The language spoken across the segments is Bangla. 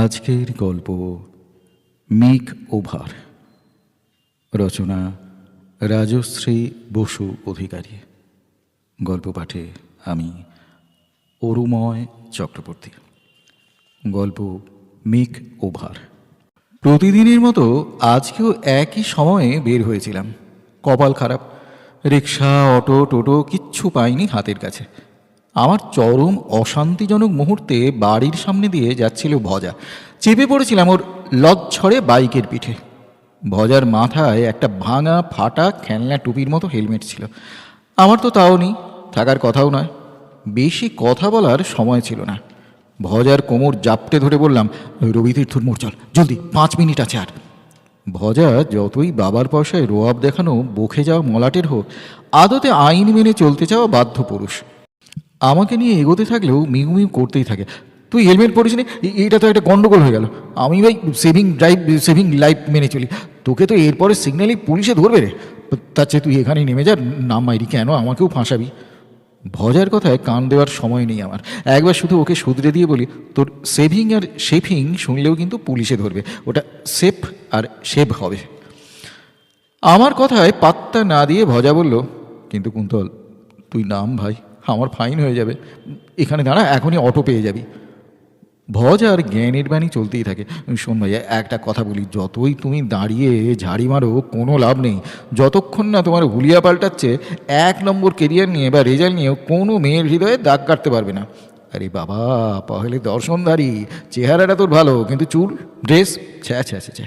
আজকের গল্প মেক ওভার। রচনা রাজশ্রী বসু অধিকারী। গল্প পাঠে আমি অরুময় চক্রবর্তী। গল্প মেক ওভার। প্রতিদিনের মতো আজকেও একই সময়ে বের হয়েছিলাম। কপাল খারাপ, রিক্সা অটো টোটো কিচ্ছু পাইনি হাতের কাছে। আমার চরম অশান্তিজনক মুহূর্তে বাড়ির সামনে দিয়ে যাচ্ছিল ভজা। চেপে পড়েছিলাম ওর লজ্জরে বাইকের পিঠে। ভজার মাথায় একটা ভাঙা ফাটা খেলনা টুপির মতো হেলমেট ছিল। আমার তো তাও নেই, থাকার কথাও নয়। বেশি কথা বলার সময় ছিল না। ভজার কোমর জাপটে ধরে বললাম, রবিতীর্থর মোড় চল, জলদি, 5 মিনিট আছে আর। ভজা যতই বাবার পয়সায় রোয়াব দেখানো বকে যাওয়া মলাটের হোক, আদতে আইন মেনে চলতে চাওয়া বাধ্য পুরুষ। আমাকে নিয়ে এগোতে থাকলেও মিউ মিউ করতেই থাকে। তুই হেলমেট পরিস নি, এটা তো একটা গন্ডগোল হয়ে গেল। আমি ভাই সেভিং লাইফ মেনে চলি। তোকে তো এরপরে সিগন্যালি পুলিশে ধরবে রে। তার চেয়ে তুই এখানেই নেমে যা, নাম মাইরি কেন আমাকেও ফাঁসাবি। ভজার কথায় কান দেওয়ার সময় নেই আমার। একবার শুধু ওকে শুধরে দিয়ে বলি, তোর সেভিং আর শেভিং শুনলেও কিন্তু পুলিশে ধরবে, ওটা সেফ আর শেভ হবে। আমার কথায় পাত্তা না দিয়ে ভজা বলল, কিন্তু কুন্তল তুই নাম ভাই, আমার ফাইন হয়ে যাবে। এখানে দাঁড়া, এখনই অটো পেয়ে যাবি। ভজ আর জ্ঞানের বাণী চলতেই থাকে। শোন ভাই, একটা কথা বলি, যতই তুমি দাঁড়িয়ে ঝাড়ি মারো কোনো লাভ নেই যতক্ষণ না তোমার হুলিয়া পাল্টাচ্ছে। 1 নম্বর কেরিয়ার নিয়ে বা রেজাল্ট নিয়েও কোনো মেয়ের হৃদয়ে দাগ কাটতে পারবে না। আরে বাবা, পহলে দর্শনধারী, চেহারাটা তোর ভালো, কিন্তু চুল ড্রেস ছ্যা ছ্যা ছ্যা।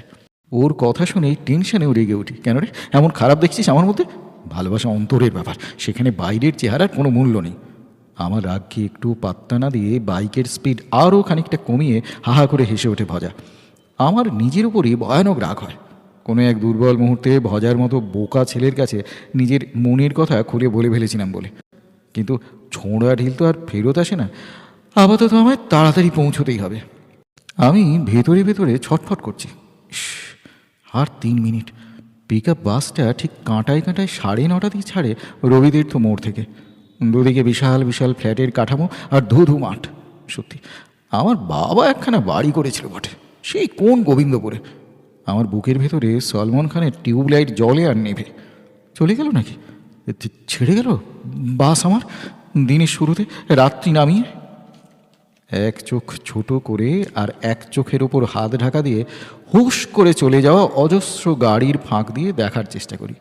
ওর কথা শুনেই টেনশনেও রেগে উঠি। কেন রে, এমন খারাপ দেখছিস আমার মধ্যে? ভালোবাসা অন্তরের ব্যাপার, সেখানে বাইরের চেহারার কোনো মূল্য নেই। আমার রাগকে একটু পাত্তা না দিয়ে বাইকের স্পিড আরও খানিকটা কমিয়ে হাহা করে হেসে ওঠে ভজা। আমার নিজের উপরই ভয়ানক রাগ হয়। কোনো এক দুর্বল মুহূর্তে ভজার মতো বোকা ছেলের কাছে নিজের মনের কথা খুলে বলে ফেলেছিলাম বলে। কিন্তু ছোঁড়া ঢিল তো আর ফেরত আসে না। আপাতত আমায় তাড়াতাড়ি পৌঁছতেই হবে। আমি ভেতরে ভেতরে ছটফট করছি। আর 3 মিনিট। পিক আপ বাসটা ঠিক কাঁটায় কাঁটায় 9:30 ছাড়ে রবিতীর্থ মোড় থেকে। দুদিকে বিশাল বিশাল ফ্ল্যাটের কাঠামো আর ধু ধু মাঠ। সত্যি আমার বাবা একখানা বাড়ি করেছিল বটে, সেই কোন গোবিন্দপুরে। আমার বুকের ভেতরে সলমন খানের টিউবলাইট জলে আর নেভে। চলে গেল নাকি? ছেড়ে গেল বাস আমার দিনের শুরুতে, রাত্রি নামিয়ে। এক চোখ ছোট করে আর এক চোখের ওপর হাত ঢাকা দিয়ে হুশ করে চলে যাওয়া অজস্র গাড়ির ফাঁক দিয়ে দেখার চেষ্টা করি।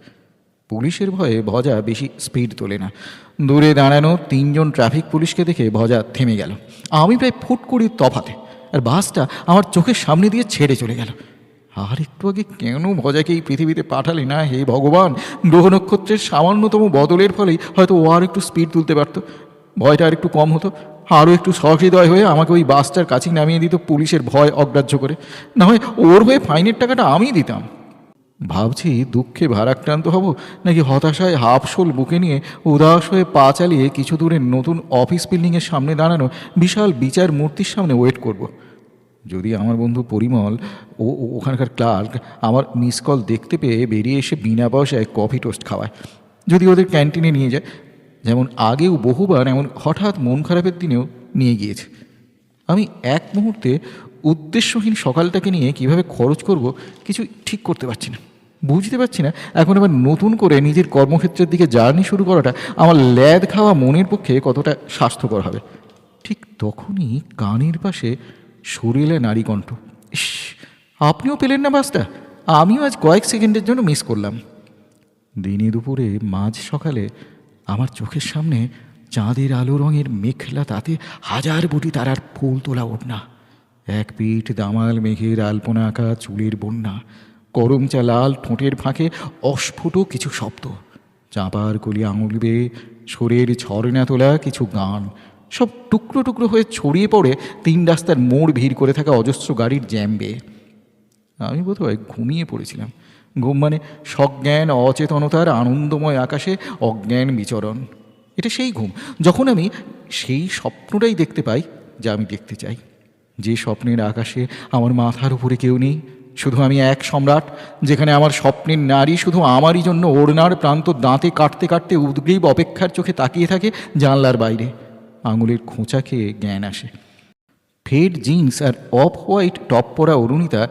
পুলিশের ভয়ে ভজা বেশি স্পিড তোলে না। দূরে দাঁড়ানো 3 জন ট্রাফিক পুলিশকে দেখে ভজা থেমে গেল। আমি প্রায় ফুট করি তফাতে, আর বাসটা আমার চোখের সামনে দিয়ে ছেড়ে চলে গেল। আর একটু আগে কেন ভজাকে এই পৃথিবীতে পাঠালি না হে ভগবান? গ্রহ নক্ষত্রের সামান্যতম বদলের ফলেই হয়তো ও আর একটু স্পিড তুলতে পারত, ভয়টা আর একটু কম হতো, আরও একটু সহৃদয় হয়ে আমাকে ওই বাসটার কাছেই নামিয়ে দিত পুলিশের ভয় অগ্রাহ্য করে। না হয় ওর হয়ে ফাইনের টাকাটা আমিই দিতাম। ভাবছি দুঃখে ভারাক্রান্ত হব, নাকি হতাশায় হাফশোল বুকে নিয়ে উদাস হয়ে পা চালিয়ে কিছু দূরে নতুন অফিস বিল্ডিংয়ের সামনে দাঁড়ানো বিশাল বিচার মূর্তির সামনে ওয়েট করব। যদি আমার বন্ধু পরিমল ও ওখানকার ক্লার্ক আমার মিস কল দেখতে পেয়ে বেরিয়ে এসে বিনা পয়সায় কফি টোস্ট খাওয়ায়, যদি ওদের ক্যান্টিনে নিয়ে যায়, যেমন আগেও বহুবার এমন হঠাৎ মন খারাপের দিনেও নিয়ে গিয়েছে। আমি এক মুহূর্তে উদ্দেশ্যহীন সকালটাকে নিয়ে কিভাবে খরচ করব কিছু ঠিক করতে পারছি না। বুঝতে পারছি না এখন আবার নতুন করে নিজের কর্মক্ষেত্রের দিকে জার্নি শুরু করাটা আমার ল্যাদ খাওয়া মনের পক্ষে কতটা স্বাস্থ্যকর হবে। ঠিক তখনই কানের পাশে সরিলে নারী কণ্ঠ। ইস, আপনিও পেলেন না বাসটা? আমিও আজ কয়েক সেকেন্ডের জন্য মিস করলাম। দিনে দুপুরে মাঝ সকালে আমার চোখের সামনে চাঁদের আলো রঙের মেঘলা, তাতে হাজার বুটি তারার ফুল তোলা ওড়না, এক পিঠ দামাল মেঘের আলপনা আঁকা চুলের বন্যা, করমচা লাল ঠোঁটের ফাঁকে অস্ফুট কিছু শব্দ, চাঁপার কলি আঙুল বেয়ে সুরের ঝর্ণা তোলা কিছু গান, সব টুকরো টুকরো হয়ে ছড়িয়ে পড়ে 3 রাস্তার মোড় ভিড় করে থাকা অজস্র গাড়ির জ্যাম বেয়ে। আমি বোধহয় ঘুমিয়ে পড়েছিলাম। ঘুম মানে সজ্ঞান অচেতনতার আনন্দময় আকাশে অজ্ঞান বিচরণ। এটা সেই ঘুম যখন আমি সেই স্বপ্নটাই দেখতে পাই যা আমি দেখতে চাই। যে স্বপ্নের আকাশে আমার মাথার উপরে কেউ নেই, শুধু আমি এক সম্রাট, যেখানে আমার স্বপ্নের নারী শুধু আমারই জন্য ওড়নার প্রান্ত দাঁতে কাটতে কাটতে উদ্গ্রীব অপেক্ষার চোখে তাকিয়ে থাকে জানলার বাইরে। আঙুলের খোঁচা খেয়ে জ্ঞান আসে। ফেড জিন্স আর অফ হোয়াইট টপ পরা অরুণিতা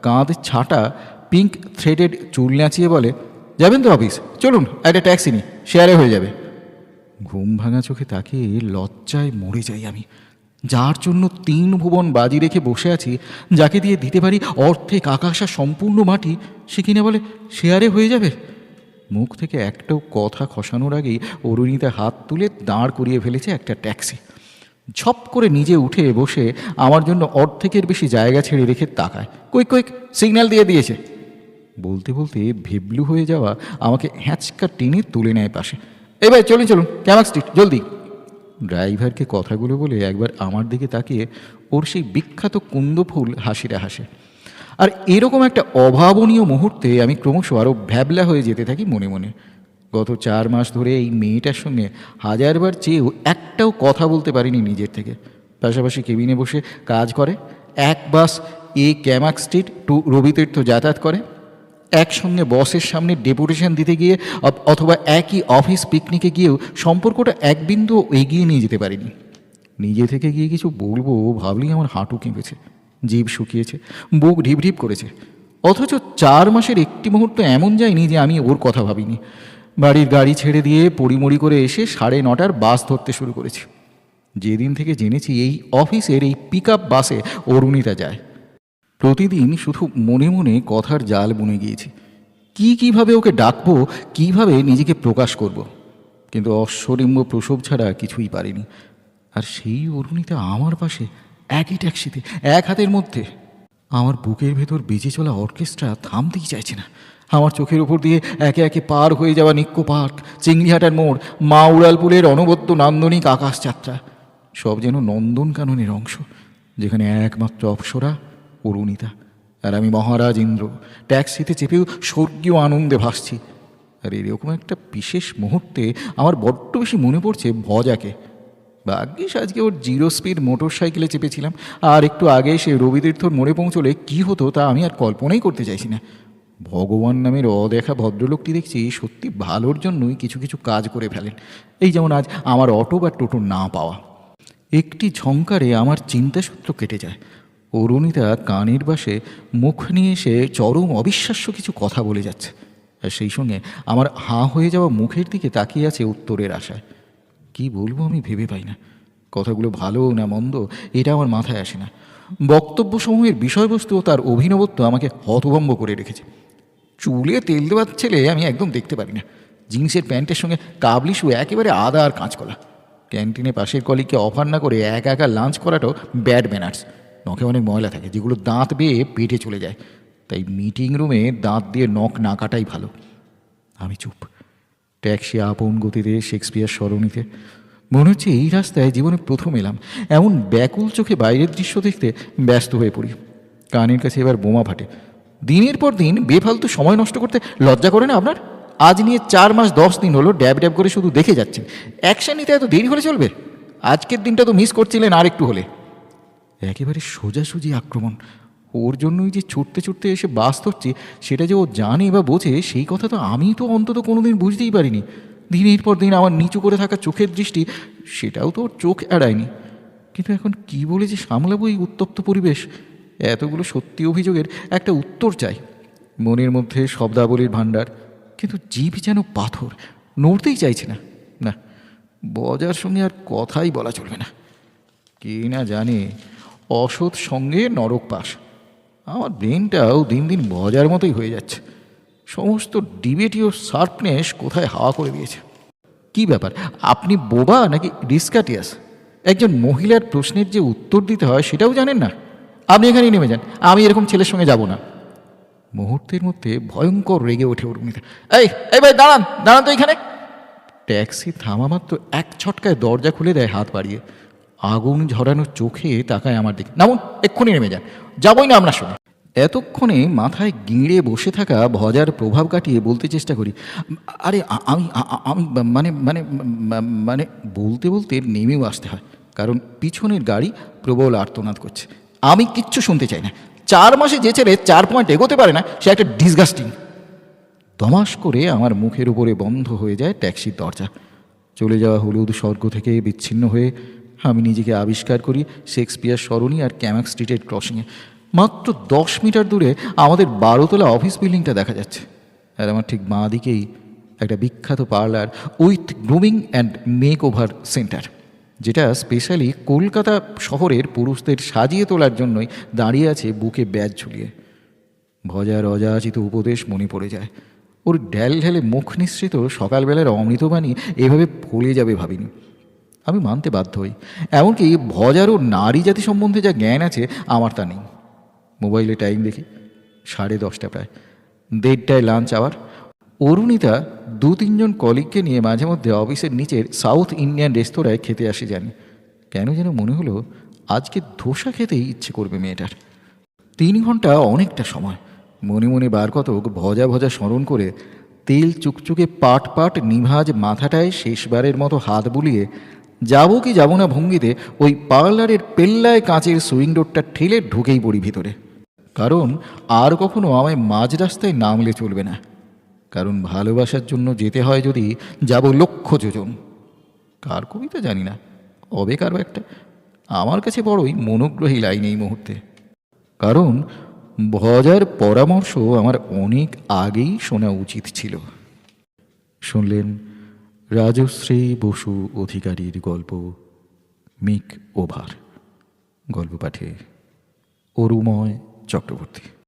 কাঁধ ছাটা পিঙ্ক থ্রেডেড চুল নাচিয়ে বলে, যাবেন তো অফিস? চলুন একটা ট্যাক্সি নিই, শেয়ারে হয়ে যাবে। ঘুম ভাঙা চোখে তাকিয়ে লজ্জায় মরে যাই আমি। যার জন্য 3 ভুবন বাজি রেখে বসে আছি, যাকে দিয়ে দিতে পারি অর্ধেক আকাশ আর সম্পূর্ণ মাটি, সে কিনা বলে শেয়ারে হয়ে যাবে। মুখ থেকে একটাও কথা খসানোর আগেই অরুণিতা হাত তুলে দাঁড় করিয়ে ফেলেছে একটা ট্যাক্সি। ঝপ করে নিজে উঠে বসে আমার জন্য অর্ধেকের বেশি জায়গা ছেড়ে রেখে তাকায়। কুইক কুইক সিগন্যাল দিয়ে দিয়েছে। বলতে বলতে ভেবলু হয়ে যাওয়া আমাকে হ্যাঁচকা টেনে তুলে নেয় পাশে। এই ভাই চলুন চলুন, ক্যামাক স্ট্রিট, জলদি। ড্রাইভারকে কথাগুলো বলে একবার আমার দিকে তাকিয়ে ওর সেই বিখ্যাত কুন্দফুল হাসিটা হাসে। আর এরকম একটা অভাবনীয় মুহূর্তে আমি ক্রমশ আরও ভ্যাবলা হয়ে যেতে থাকি মনে মনে। গত 4 মাস ধরে এই মেয়েটার সঙ্গে হাজারবার চেয়েও একটাও কথা বলতে পারিনি নিজের থেকে। পাশাপাশি কেবিনে বসে কাজ করে, এক বাস ক্যামাক স্ট্রিট টু রবিতীর্থ যাতায়াত করে, একসঙ্গে বসের সামনে ডেপুটেশন দিতে গিয়ে অথবা একই অফিস পিকনিকে গিয়েও সম্পর্কটা এক বিন্দু এগিয়ে নিয়ে যেতে পারিনি। নিজে থেকে গিয়ে কিছু বলবো ভাবলেই আমার হাঁটু কেঁপেছে, জিভ শুকিয়েছে, বুক ঢিপ ঢিপ করেছে। অথচ 4 মাসের একটি মুহূর্ত এমন যায়নি যে আমি ওর কথা ভাবিনি। বাড়ির গাড়ি ছেড়ে দিয়ে পড়িমড়ি করে এসে 9:30 বাস ধরতে শুরু করেছি। যেদিন থেকে জেনেছি এই অফিসের এই পিক আপ বাসে অরুণিতা যায়, প্রতিদিন শুধু মনে মনে কথার জাল বুনে গিয়েছি। কীভাবে ওকে ডাকবো, কীভাবে নিজেকে প্রকাশ করব। কিন্তু অশ্বরিম্ব প্রসব ছাড়া কিছুই পারিনি। আর সেই অরুণিতা আমার পাশে, একই ট্যাক্সিতে, এক হাতের মধ্যে। আমার বুকের ভেতর বেজে চলা অর্কেস্ট্রা থামতেই চাইছে না। আমার চোখের উপর দিয়ে একে একে পার হয়ে যাওয়া নিক্কো পার্ক, চিংড়িহাটার মোড়, মা উড়ালপুলের অনবদ্য নান্দনিক আকাশযাত্রা, সব যেন নন্দনকাননের অংশ, যেখানে একমাত্র অপ্সরা অরুণিতা আর আমি মহারাজ ইন্দ্র ট্যাক্সিতে চেপেও স্বর্গীয় আনন্দে ভাসছি। আর এরকম একটা বিশেষ মুহূর্তে আমার বড্ড বেশি মনে পড়ছে ভজাকে। ভাগ্যিস আজকে ওর 0 স্পিড মোটর সাইকেলে চেপেছিলাম। আর একটু আগে সে রবিতীর্থর মোড়ে পৌঁছলে কী হতো তা আমি আর কল্পনাই করতে চাইছি না। ভগবান নামের অদেখা ভদ্রলোকটি দেখছি সত্যি ভালোর জন্যই কিছু কিছু কাজ করে ফেলেন। এই যেমন আজ আমার অটো বা টোটো না পাওয়া। একটি ঝংকারে আমার চিন্তাসূত্র কেটে যায়। অরুণিতা কানের বাসে মুখ নিয়ে এসে চরম অবিশ্বাস্য কিছু কথা বলে যাচ্ছে, আর সেই সঙ্গে আমার হাঁ হয়ে যাওয়া মুখের দিকে তাকিয়ে আছে উত্তরের আশায়। কি বলবো আমি ভেবে পাই না। কথাগুলো ভালো না মন্দ এটা আমার মাথায় আসে না। বক্তব্যসমূহের বিষয়বস্তু ও তার অভিনবত্ব আমাকে হতভম্ব করে রেখেছে। চুলে তেল দেওয়ার ছেলে আমি একদম দেখতে পারি না। জিন্সের প্যান্টের সঙ্গে কাবলি শু একেবারে আদা আর কাঁচকলা। ক্যান্টিনে পাশের কলিগকে অফার না করে একা একা লাঞ্চ করাটাও ব্যাড ম্যানার্স। নখে অনেক ময়লা থাকে যেগুলো দাঁত বেয়ে পেটে চলে যায়, তাই মিটিং রুমে দাঁত দিয়ে নখ না কাটাই ভালো। আমি চুপ। ট্যাক্সি আপন গতিতে শেক্সপিয়ার সরণিতে। মনে হচ্ছে এই রাস্তায় জীবনে প্রথম এলাম। এমন ব্যাকুল চোখে বাইরের দৃশ্য দেখতে ব্যস্ত হয়ে পড়ি। কানের কাছে এবার বোমা ফাটে। দিনের পর দিন বেফালতু সময় নষ্ট করতে লজ্জা করে না আপনার? আজ নিয়ে 4 মাস 10 দিন হলো ড্যাব ড্যাব করে শুধু দেখে যাচ্ছেন। অ্যাকশন নিতে এত দেরি হলে চলবে? আজকের দিনটা তো মিস করছিলেন আর একটু হলে। একেবারে সোজাসুজি আক্রমণ। ওর জন্যই যে ছুটতে ছুটতে এসে বাস ধরছি সেটা যে ও জানে বা বোঝে সেই কথা তো আমি তো অন্তত কোনোদিন বুঝতেই পারিনি। দিনের পর দিন আমার নিচু করে থাকা চোখের দৃষ্টি সেটাও তো ওর চোখ এড়ায়নি। কিন্তু এখন কি বলে যে সামলাবো এই উত্তপ্ত পরিবেশ? এতগুলো সত্যি অভিযোগের একটা উত্তর চাই। মনের মধ্যে শব্দাবলীর ভাণ্ডার, কিন্তু জিভ যেন পাথর, নড়তেই চাইছে না। না, বজার সঙ্গে আর কথাই বলা চলবে না। কে না জানে অসৎ সঙ্গে নরক পাশ। আমার ব্রেনটাও দিন দিন বজার মতোই হয়ে যাচ্ছে। সমস্ত ডিবেটি ও শার্পনেস কোথায় হাওয়া করে দিয়েছে। কি ব্যাপার, আপনি বোবা নাকি ডিসকাটিয়াস? একজন মহিলার প্রশ্নের যে উত্তর দিতে হয় সেটাও জানেন না? আপনি এখানেই নেমে যান, আমি এরকম ছেলের সঙ্গে যাব না। মুহূর্তের মধ্যে ভয়ঙ্কর রেগে ওঠে অরুণিতা। এই ভাই দাঁড়ান দাঁড়ান তো এখানে। ট্যাক্সি থামা মাত্র এক ছটকায় দরজা খুলে দেয় হাত বাড়িয়ে। আগুন ঝরানো চোখে তাকায় আমার দিকে। নামুন, এক্ষুনি নেমে যান, যাবই না আপনার সঙ্গে। এতক্ষণে মাথায় গিঁড়ে বসে থাকা ভজার প্রভাব কাটিয়ে বলতে চেষ্টা করি, আরে আমি আমি মানে মানে মানে বলতে বলতে নেমেও আসতে হয়, কারণ পিছনের গাড়ি প্রবল আর্তনাদ করছে। আমি কিচ্ছু শুনতে চাই না। 4 মাসে যে ছেলে 4 পয়েন্ট এগোতে পারে না সে একটা ডিসগাস্টিং। দমাস করে আমার মুখের উপরে বন্ধ হয়ে যায় ট্যাক্সির দরজা। চলে যাওয়া হলুদ স্বর্গ থেকে বিচ্ছিন্ন হয়ে আমি নিজেকে আবিষ্কার করি শেক্সপিয়ার সরণি আর ক্যামাক স্ট্রিটের ক্রসিংয়ে। মাত্র 10 মিটার দূরে আমাদের 12তলা অফিস বিল্ডিংটা দেখা যাচ্ছে, আর আমার ঠিক বাঁ দিকেই একটা বিখ্যাত parlour with grooming and make over centre, যেটা স্পেশালি কলকাতা শহরের পুরুষদের সাজিয়ে তোলার জন্যই দাঁড়িয়ে আছে বুকে ব্যাজ ঝুলিয়ে। ভজার অযাচিত উপদেশ মনে পড়ে যায়। ওর ঢ্যাল ঢেলে মুখ নিঃসৃত সকালবেলার অমৃতবাণী এভাবে ফলে যাবে ভাবিনি। আমি মানতে বাধ্য হই, এমনকি ভজার ও নারী জাতি সম্বন্ধে যা জ্ঞান আছে আমার তা নেই। মোবাইলে টাইম দেখি 10:30 প্রায়, 1:30টায় লাঞ্চ আওয়ার। অরুণিতা 2-3জন কলিগকে নিয়ে মাঝে মধ্যে অফিসের নিচের সাউথ ইন্ডিয়ান রেস্তোরাঁয় খেতে আসে জানি। কেন যেন মনে হলো আজকে ধোসা খেতেই ইচ্ছে করবে মেয়েটার। 3 ঘন্টা অনেকটা সময়। মনে মনে বার কতক ভজা ভজা স্মরণ করে তেল চুকচুকে পাট পাট নিভাজ মাথাটায় শেষবারের মতো হাত বুলিয়ে যাবো কি যাবো না ভঙ্গিতে ওই পার্লারের পেল্লায় কাঁচের সুইং ডোরটা ঠেলে ঢুকেই পড়ি ভিতরে। কারণ আর কখনো আমায় মাঝ রাস্তায় নামলে চলবে না। কারণ ভালোবাসার জন্য যেতে হয় যদি যাব লক্ষ যোজন। কার কবিতা জানি না, হবে কারো একটা। আমার কাছে বড়ই মনোগ্রহী লাইন এই মুহূর্তে। কারণ ভজার পরামর্শ আমার অনেক আগেই শোনা উচিত ছিল। শুনলেন রাজশ্রী বসু অধিকারীর গল্প মেক ওভার। গল্প পাঠে অরুময় চক্রবর্তী।